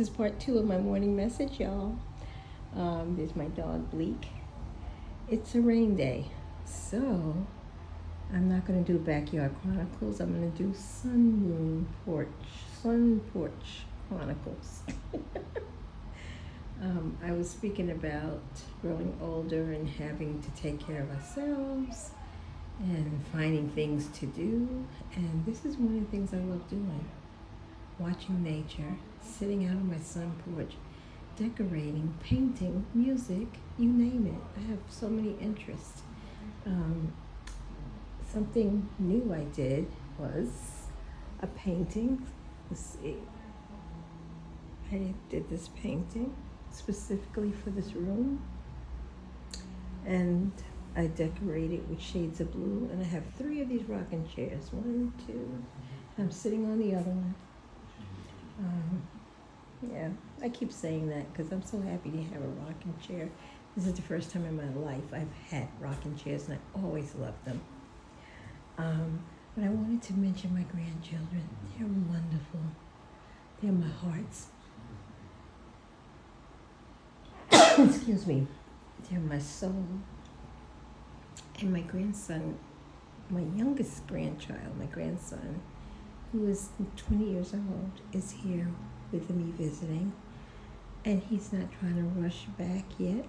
is part 2 of my morning message, y'all. There's my dog Bleak. It's a rain day, so I'm not going to do Backyard Chronicles. I'm going to do Sun Porch Chronicles. I was speaking about growing older and having to take care of ourselves and finding things to do. And this is one of the things I love doing. Watching nature, sitting out on my sun porch, decorating, painting, music, you name it. I have so many interests. Something new I did was a painting. Let's see. I did this painting specifically for this room, and I decorated with shades of blue, and I have 3 of these rocking chairs. 1, 2. I'm sitting on the other one. Yeah, I keep saying that because I'm so happy to have a rocking chair. This is the first time in my life I've had rocking chairs, and I always loved them. But I wanted to mention my grandchildren. They're wonderful. They're my hearts. Excuse me. They're my soul. And my grandson, my youngest grandchild, my grandson, who is 20 years old, is here with me visiting. And he's not trying to rush back yet.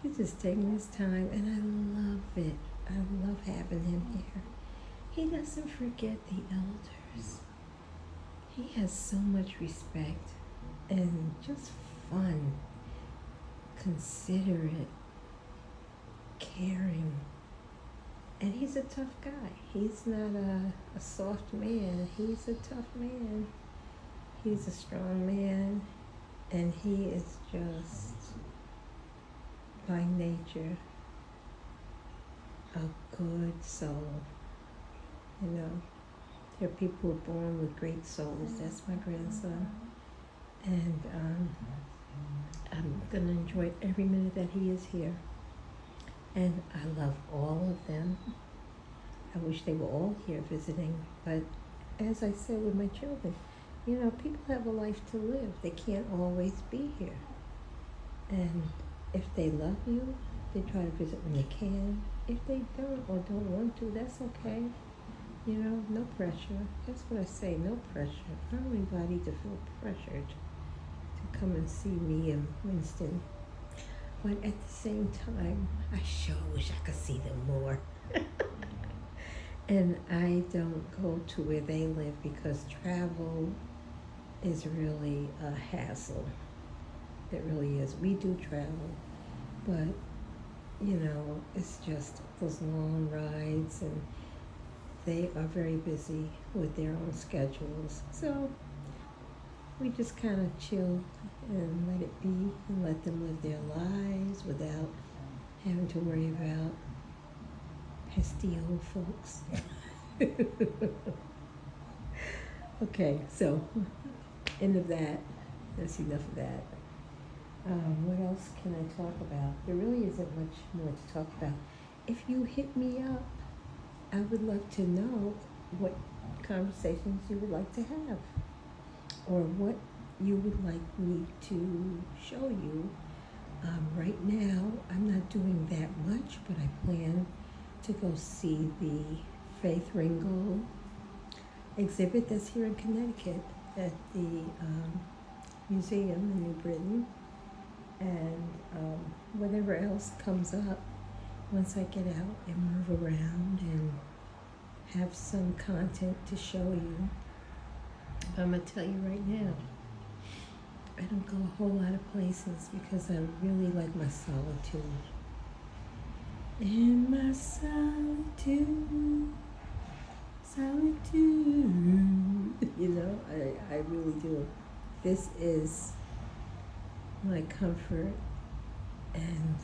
He's just taking his time, and I love it. I love having him here. He doesn't forget the elders. He has so much respect and just fun, considerate, caring. And he's a tough guy. He's not a soft man. He's a tough man. He's a strong man. And he is just, by nature, a good soul. You know, there are people who are born with great souls. That's my grandson. And I'm going to enjoy every minute that he is here. And I love all of them. I wish they were all here visiting. But as I said with my children, you know, people have a life to live. They can't always be here. And if they love you, they try to visit when they can. If they don't or don't want to, that's okay. You know, no pressure. That's what I say, no pressure. I don't want anybody to feel pressured to come and see me and Winston. But at the same time, I sure wish I could see them more. And I don't go to where they live because travel is really a hassle. It really is. We do travel, but, you know, it's just those long rides, and they are very busy with their own schedules. So we just kind of chill and let it be and let them live their lives without having to worry about pesky old folks. Okay, so end of that. That's enough of that. What else can I talk about? There really isn't much more to talk about. If you hit me up, I would love to know what conversations you would like to have, or what you would like me to show you. Right now, I'm not doing that much, but I plan to go see the Faith Ringgold exhibit that's here in Connecticut at the museum in New Britain, and whatever else comes up once I get out and move around and have some content to show you. I'm going to tell you right now, I don't go a whole lot of places because I really like my solitude. In my solitude, you know, I really do. This is my comfort, and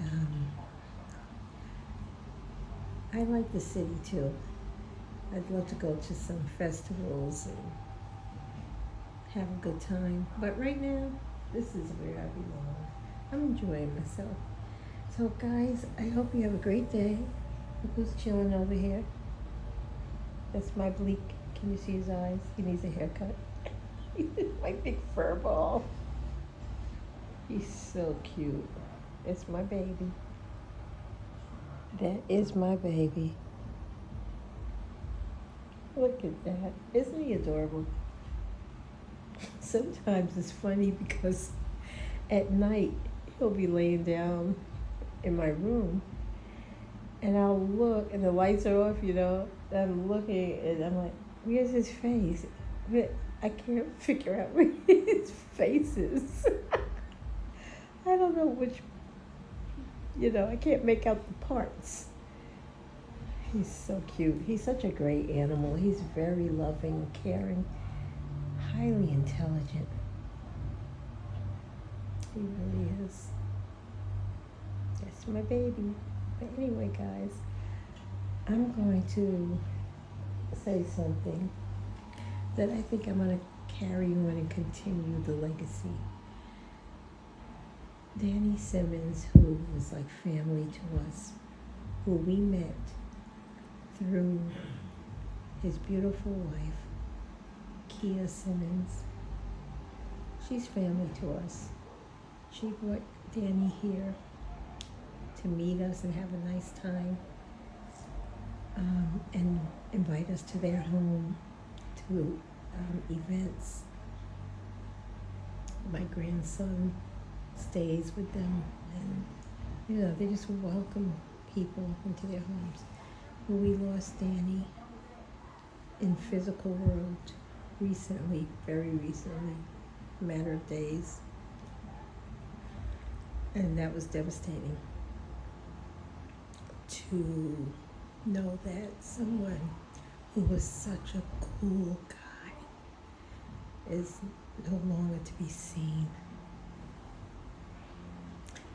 I like the city too. I'd love to go to some festivals and have a good time. But right now, this is where I belong. I'm enjoying myself. So guys, I hope you have a great day. Look who's chilling over here. That's my Bleak. Can you see his eyes? He needs a haircut. My big fur ball. He's so cute. It's my baby. That is my baby. Look at that. Isn't he adorable? Sometimes it's funny because at night he'll be laying down in my room and I'll look and the lights are off, and I'm looking and I'm like, where's his face? I can't figure out where his face is. I don't know which, I can't make out the parts. He's so cute. He's such a great animal. He's very loving, caring, highly intelligent. He really is. That's my baby. But anyway, guys, I'm going to say something that I think I'm going to carry on and continue the legacy. Danny Simmons, who was like family to us, who we met through his beautiful wife, Kia Simmons. She's family to us. She brought Danny here to meet us and have a nice time, and invite us to their home, to events. My grandson stays with them, and they just welcome people into their homes. But we lost Danny in physical world recently, very recently, a matter of days, and that was devastating to know that someone who was such a cool guy is no longer to be seen.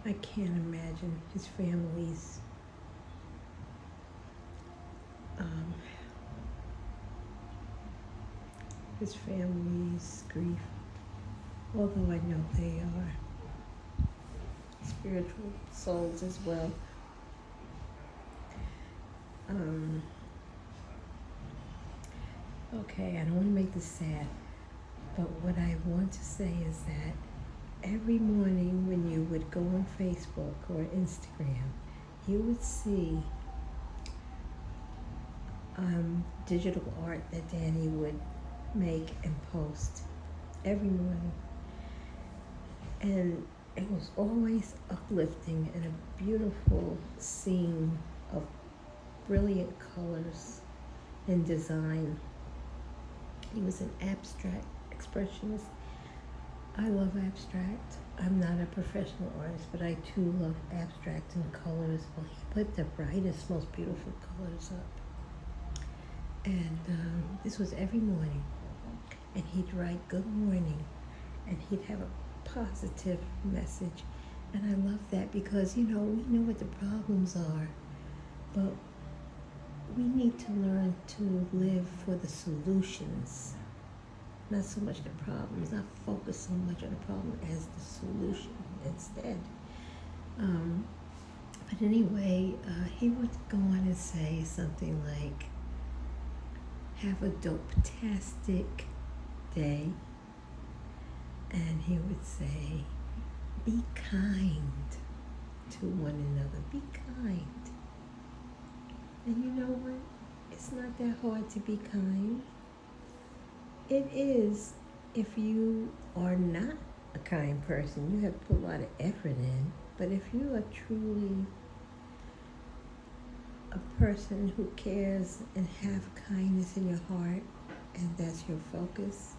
I can't imagine his family's grief, although I know they are spiritual souls as well. Okay, I don't want to make this sad, but what I want to say is that every morning when you would go on Facebook or Instagram, you would see digital art that Danny would make and post every morning. And it was always uplifting and a beautiful scene of brilliant colors and design. He was an abstract expressionist. I love abstract. I'm not a professional artist, but I too love abstract and colors. Well, he put the brightest, most beautiful colors up. And this was every morning. And he'd write good morning, and he'd have a positive message. And I love that because, we know what the problems are, but we need to learn to live for the solutions, not so much the problems, not focus so much on the problem as the solution instead. But anyway, he would go on and say something like, have a dope-tastic day. And he would say, be kind to one another. Be kind. And you know what? It's not that hard to be kind. It is if you are not a kind person. You have to put a lot of effort in. But if you are truly a person who cares and have kindness in your heart, and that's your focus,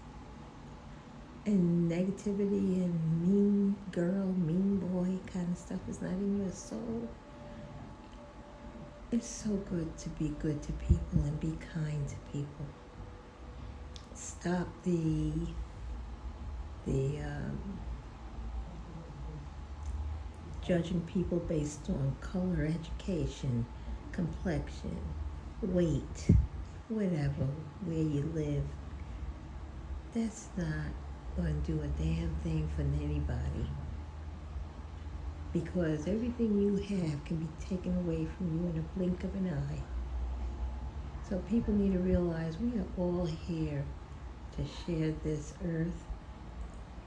and negativity and mean girl, mean boy kind of stuff is not in your soul, it's so good to be good to people and be kind to people. Stop the judging people based on color, education, complexion, weight, whatever, where you live. That's not going to do a damn thing for anybody, because everything you have can be taken away from you in a blink of an eye. So people need to realize we are all here to share this earth,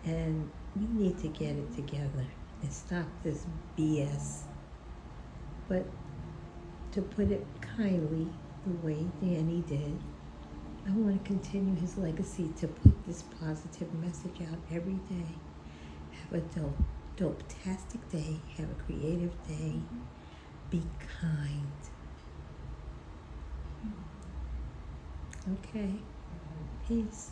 and we need to get it together and stop this BS. But to put it kindly, the way Danny did, I want to continue his legacy to put this positive message out every day. Have a dope-tastic day. Have a creative day. Be kind. Okay. Peace.